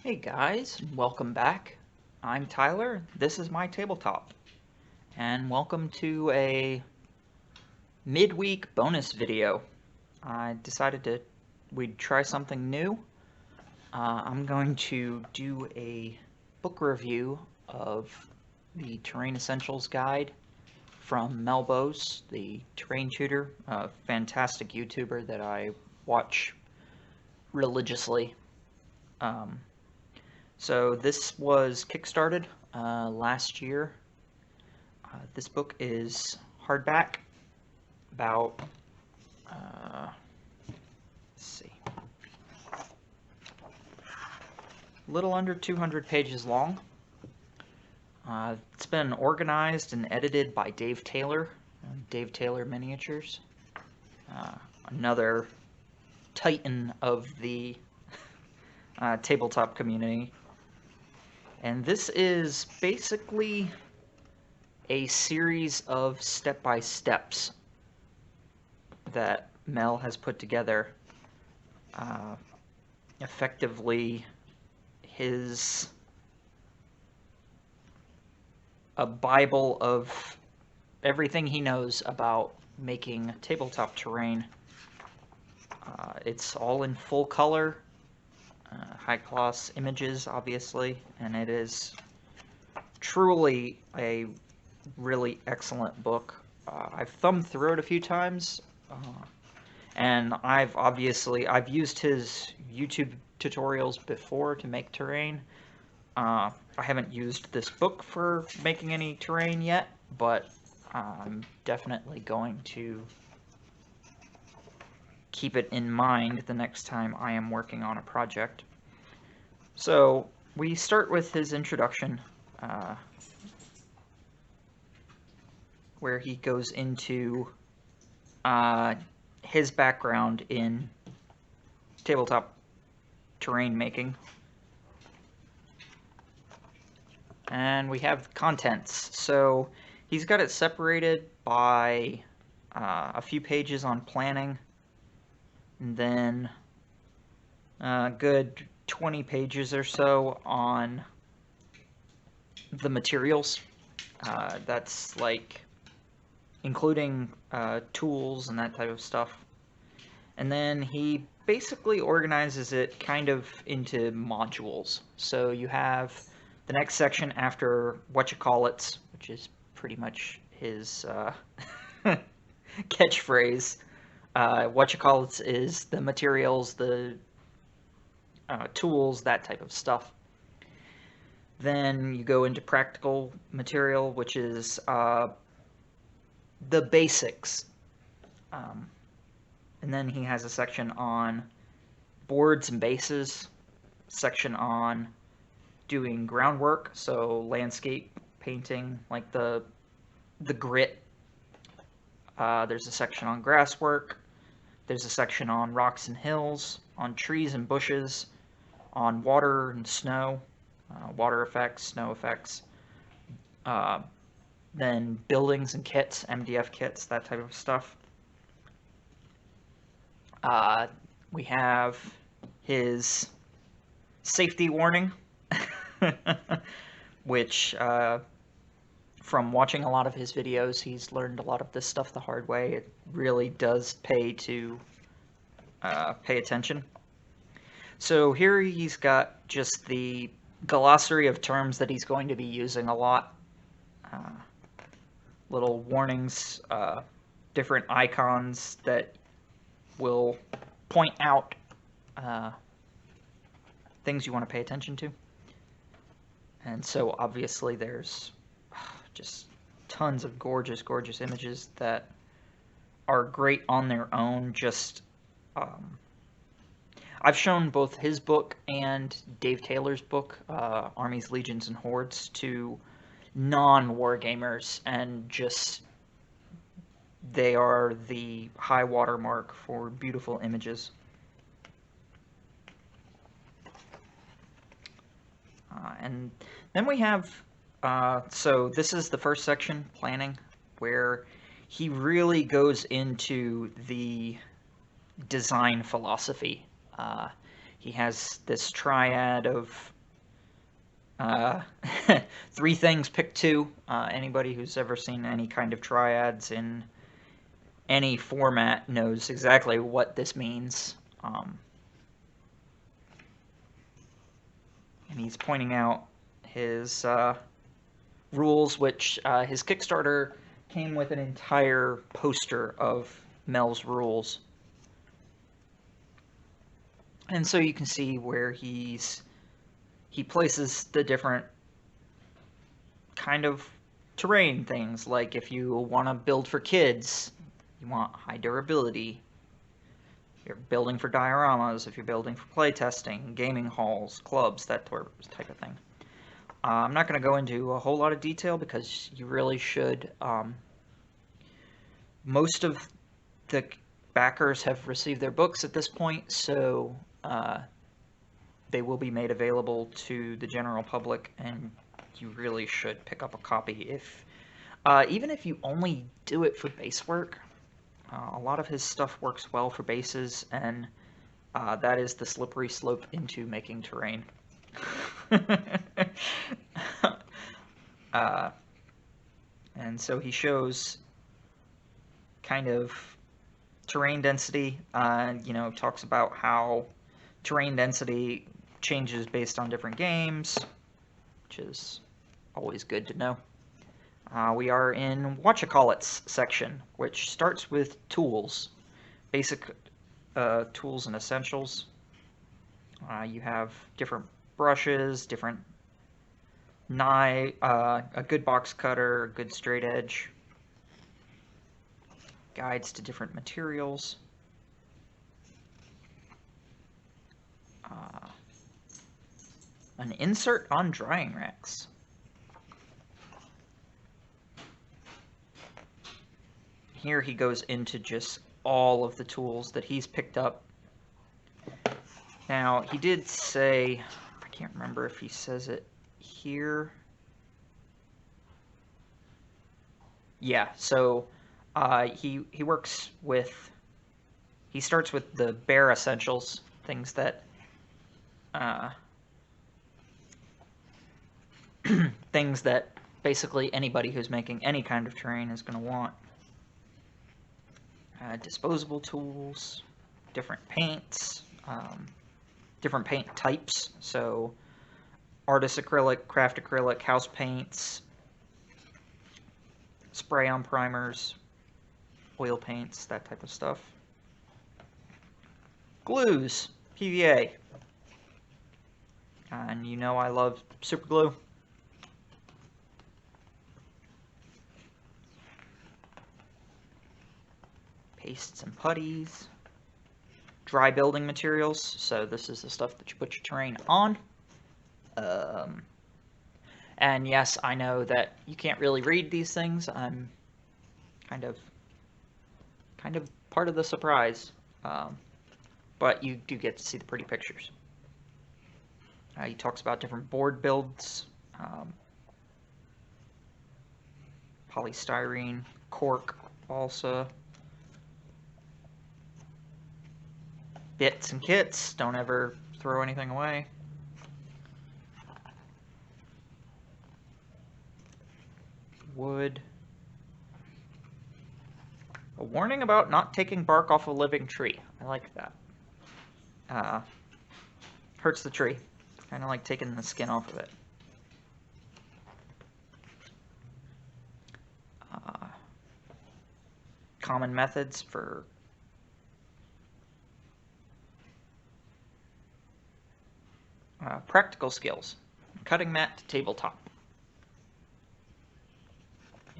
Hey guys, welcome back. I'm Tyler, this is my tabletop, and welcome to a midweek bonus video. I decided we'd try something new. I'm going to do a book review of the Terrain Essentials Guide from Melbos, the terrain tutor, a fantastic YouTuber that I watch religiously. Um, So this was kickstarted last year. This book is hardback, about let's see, a little under 200 pages long. It's been organized and edited by Dave Taylor, Dave Taylor Miniatures, another titan of the tabletop community. And this is basically a series of step-by-steps that Mel has put together. Effectively, a Bible of everything he knows about making tabletop terrain. It's all in full color, high-gloss images, obviously, and it is truly a really excellent book. I've thumbed through it a few times, and I've used his YouTube tutorials before to make terrain. I haven't used this book for making any terrain yet, but I'm definitely going to keep it in mind the next time I am working on a project. So we start with his introduction, where he goes into his background in tabletop terrain making. And we have contents. So he's got it separated by a few pages on planning, and then a good 20 pages or so on the materials. That's like including tools and that type of stuff. And then he basically organizes it kind of into modules. So you have the next section after whatchamacallits, which is pretty much his catchphrase. Whatchamacallits is the materials, the tools, that type of stuff. Then you go into practical material, which is the basics. And then he has a section on boards and bases, section on doing groundwork, so landscape painting, like the grit. There's a section on grass work. There's a section on rocks and hills, on trees and bushes, on water and snow, water effects, snow effects. Then buildings and kits, Mdf kits, that type of stuff. We have his safety warning, which from watching a lot of his videos, he's learned a lot of this stuff the hard way. It really does pay to pay attention. So here he's got just the glossary of terms that he's going to be using a lot. Little warnings, different icons that will point out things you want to pay attention to. And so obviously there's just tons of gorgeous, gorgeous images that are great on their own. Just I've shown both his book and Dave Taylor's book, Armies, Legions, and Hordes, to non-wargamers, and just they are the high watermark for beautiful images. And then we have, so this is the first section, planning, where he really goes into the design philosophy. He has this triad of 3 things, pick 2. Anybody who's ever seen any kind of triads in any format knows exactly what this means. And he's pointing out his rules, which his Kickstarter came with an entire poster of Mel's rules. And so you can see where he places the different kind of terrain things, like if you want to build for kids, you want high durability. If you're building for dioramas, if you're building for playtesting, gaming halls, clubs, that type of thing. I'm not going to go into a whole lot of detail because you really should. Most of the backers have received their books at this point, so they will be made available to the general public, and you really should pick up a copy. Even if you only do it for base work, a lot of his stuff works well for bases, and that is the slippery slope into making terrain. And so he shows kind of terrain density, talks about how terrain density changes based on different games, which is always good to know. We are in Whatchacallits section, which starts with tools, basic tools and essentials. You have different brushes, different knife, a good box cutter, a good straight edge, guides to different materials. An insert on drying racks. Here he goes into just all of the tools that he's picked up. Now, he did say, I can't remember if he says it here. Yeah, so he works with, he starts with the bare essentials, things that things that basically anybody who's making any kind of terrain is going to want. Disposable tools, different paints, different paint types, so artist acrylic, craft acrylic, house paints, spray-on primers, oil paints, that type of stuff. Glues, PVA, and you know I love super glue. Pastes and putties, dry building materials, so this is the stuff that you put your terrain on. And yes, I know that you can't really read these things. I'm kind of part of the surprise, but you do get to see the pretty pictures. He talks about different board builds, polystyrene, cork, balsa, bits and kits. Don't ever throw anything away. Wood. A warning about not taking bark off a living tree. I like that. Hurts the tree. Kind of like taking the skin off of it. Common methods for practical skills. Cutting mat to tabletop.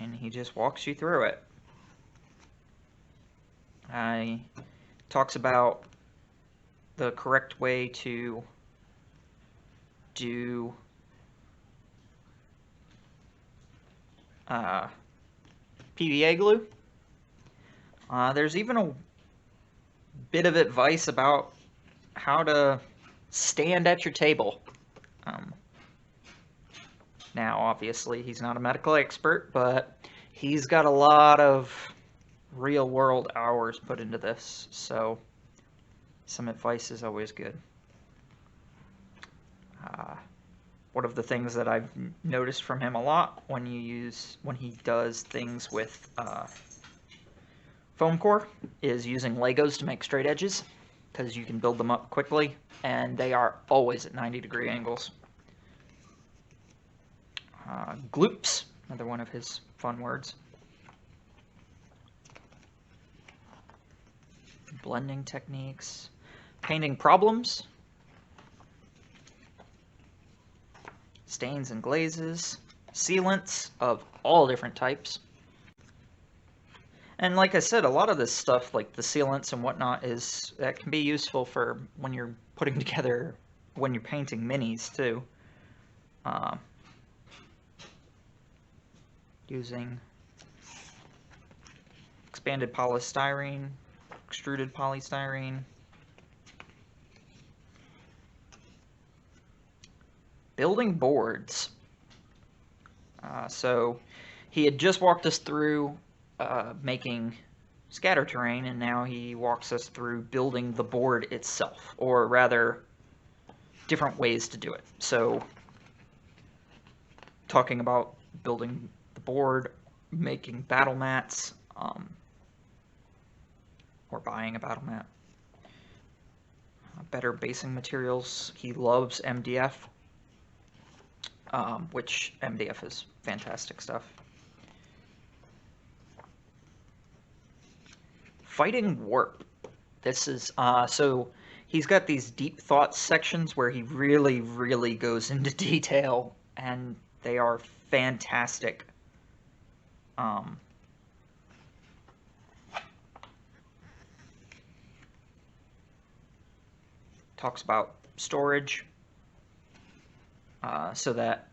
And he just walks you through it. He talks about the correct way to do PVA glue. There's even a bit of advice about how to stand at your table. Now, obviously, he's not a medical expert, but he's got a lot of real-world hours put into this, so some advice is always good. One of the things that I've noticed from him a lot when he does things with foam core is using Legos to make straight edges, because you can build them up quickly, and they are always at 90-degree angles. Gloops, another one of his fun words. Blending techniques. Painting problems. Stains and glazes. Sealants of all different types. And like I said, a lot of this stuff, like the sealants and whatnot, that can be useful for when you're putting together, when you're painting minis too. Using expanded polystyrene, extruded polystyrene. Building boards. So he had just walked us through making scatter terrain, and now he walks us through building the board itself, or rather, different ways to do it. So, talking about building the board, making battle mats, or buying a battle mat. Better basing materials. He loves MDF, which MDF is fantastic stuff. Fighting warp. This is, so he's got these deep thoughts sections where he really, really goes into detail, and they are fantastic. Talks about storage, so that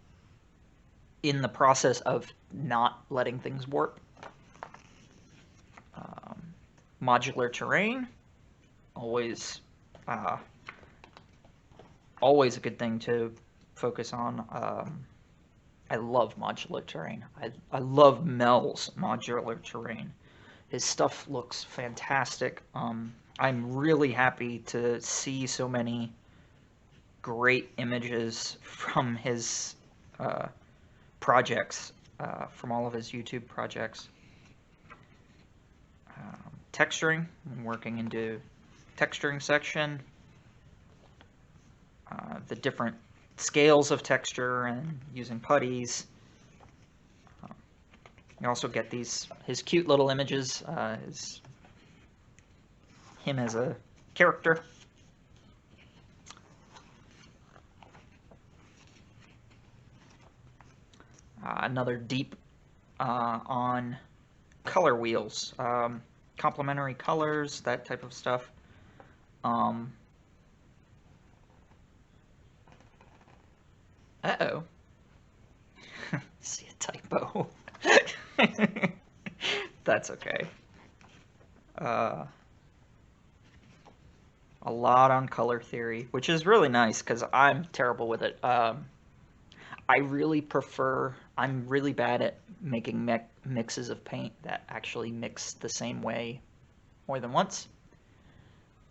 in the process of not letting things warp. Modular terrain, always a good thing to focus on. I love modular terrain. I love Mel's modular terrain. His stuff looks fantastic. I'm really happy to see so many great images from his projects, from all of his YouTube projects. Texturing, I'm working into texturing section. The different scales of texture and using putties. You also get his cute little images, him as a character. Another deep on color wheels, complementary colors, that type of stuff. Uh-oh. See a typo. That's okay. A lot on color theory, which is really nice because I'm terrible with it. I'm really bad at making mixes of paint that actually mix the same way more than once.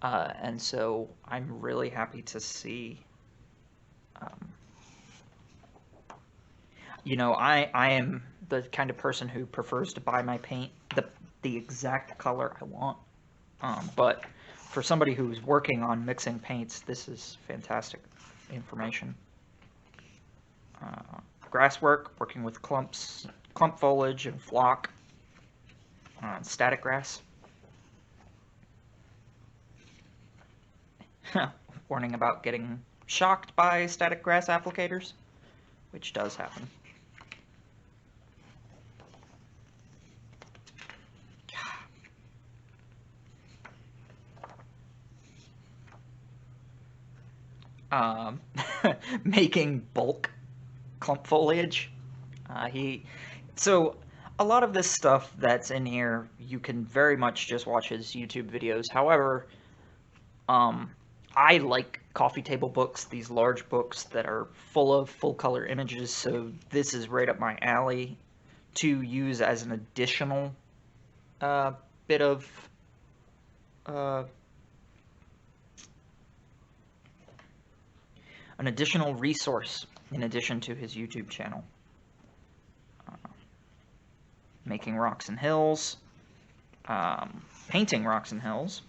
And so I'm really happy to see, you know, I am the kind of person who prefers to buy my paint the exact color I want. But for somebody who's working on mixing paints, this is fantastic information. Grasswork, working with clump foliage and flock, static grass. Warning about getting shocked by static grass applicators, which does happen. Making bulk clump foliage. So a lot of this stuff that's in here, you can very much just watch his YouTube videos. However, I like coffee table books, these large books that are full of full color images, so this is right up my alley to use as an additional bit of an additional resource in addition to his YouTube channel. Making rocks and hills, painting rocks and hills,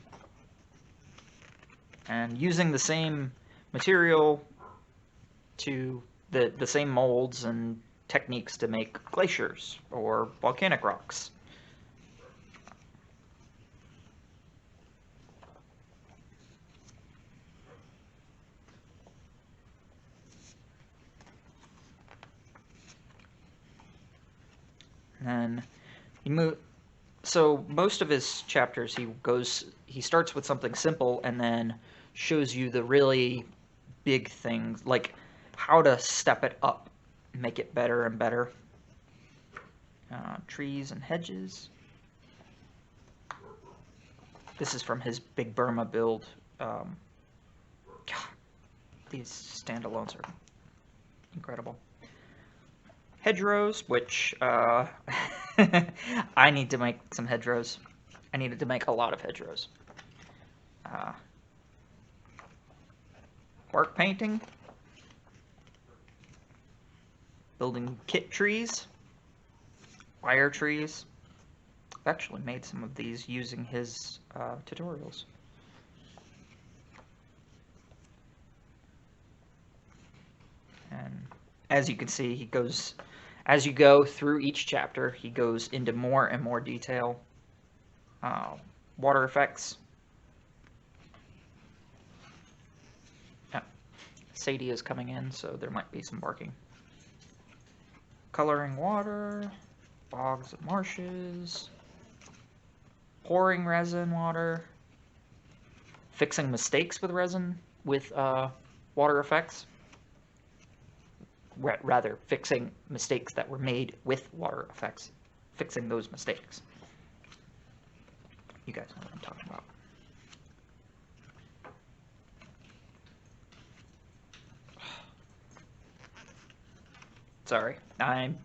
and using the same material to the same molds and techniques to make glaciers or volcanic rocks. And so most of his chapters he starts with something simple and then shows you the really big things, like how to step it up, make it better and better. Trees and hedges. This is from his Big Burma build. God, these standalones are incredible. Hedgerows, which I need to make some hedgerows. I needed to make a lot of hedgerows. Bark painting. Building kit trees. Wire trees. I've actually made some of these using his tutorials. And as you can see, as you go through each chapter, he goes into more and more detail. Water effects. Sadie is coming in, so there might be some barking. Coloring water, bogs and marshes, pouring resin water, fixing mistakes with resin with water effects. Rather, fixing mistakes that were made with water effects. Fixing those mistakes. You guys know what I'm talking about. Sorry, I'm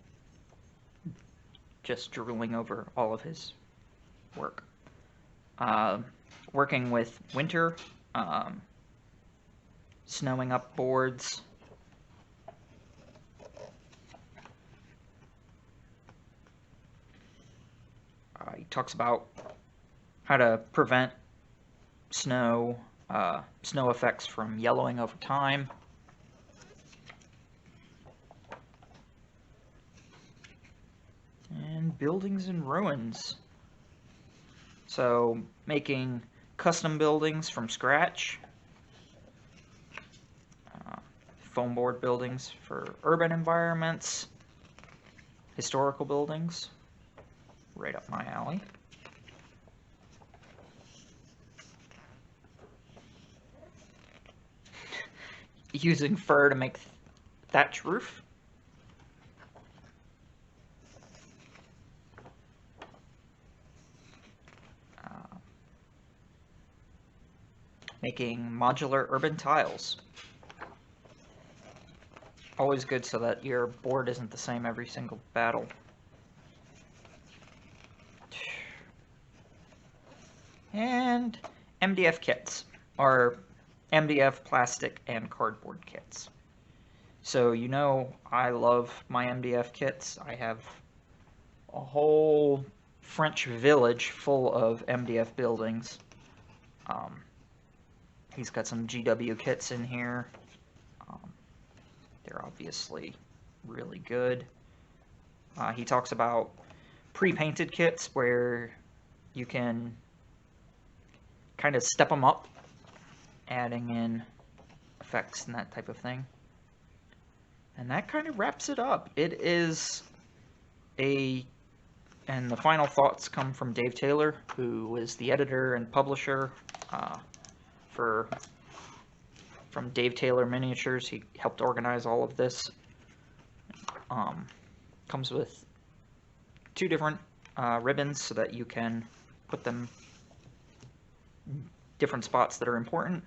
just drooling over all of his work. Working with winter, snowing up boards. He talks about how to prevent snow effects from yellowing over time. And buildings and ruins. So making custom buildings from scratch. Foam board buildings for urban environments. Historical buildings. Right up my alley. Using fur to make thatch roof. Making modular urban tiles. Always good so that your board isn't the same every single battle. And Mdf kits, or Mdf plastic and cardboard kits. So you know I love my Mdf kits. I have a whole French village full of Mdf buildings. He's got some GW kits in here. They're obviously really good. He talks about pre-painted kits where you can kind of step them up, adding in effects and that type of thing. And that kind of wraps it up. It is and the final thoughts come from Dave Taylor, who is the editor and publisher from Dave Taylor Miniatures. He helped organize all of this. Comes with 2 different ribbons so that you can put them in different spots that are important.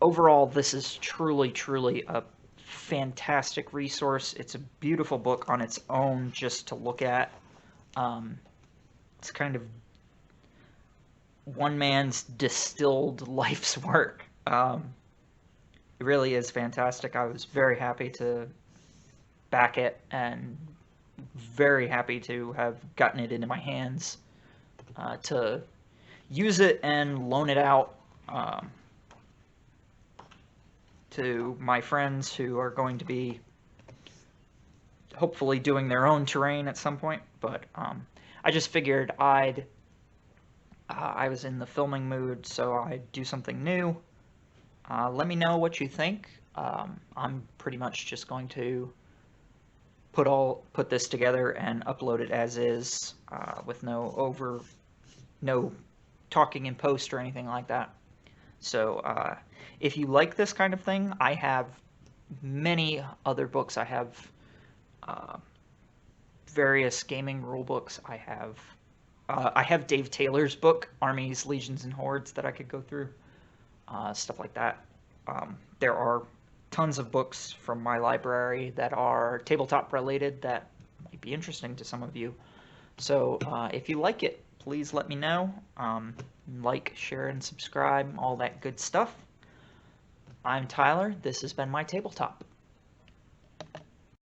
Overall, this is truly a fantastic resource. It's a beautiful book on its own just to look at. It's kind of one man's distilled life's work. It really is fantastic. I was very happy to back it and very happy to have gotten it into my hands to use it and loan it out to my friends who are going to be hopefully doing their own terrain at some point. But I just figured I was in the filming mood, so I'd do something new. Let me know what you think. I'm pretty much just going to put this together and upload it as is, with no talking in post or anything like that. So if you like this kind of thing, I have many other books. I have various gaming rule books. I have Dave Taylor's book, Armies, Legions, and Hordes, that I could go through, stuff like that. There are tons of books from my library that are tabletop related that might be interesting to some of you. So if you like it, please let me know. Like, share, and subscribe, all that good stuff. I'm Tyler. This has been my Tabletop.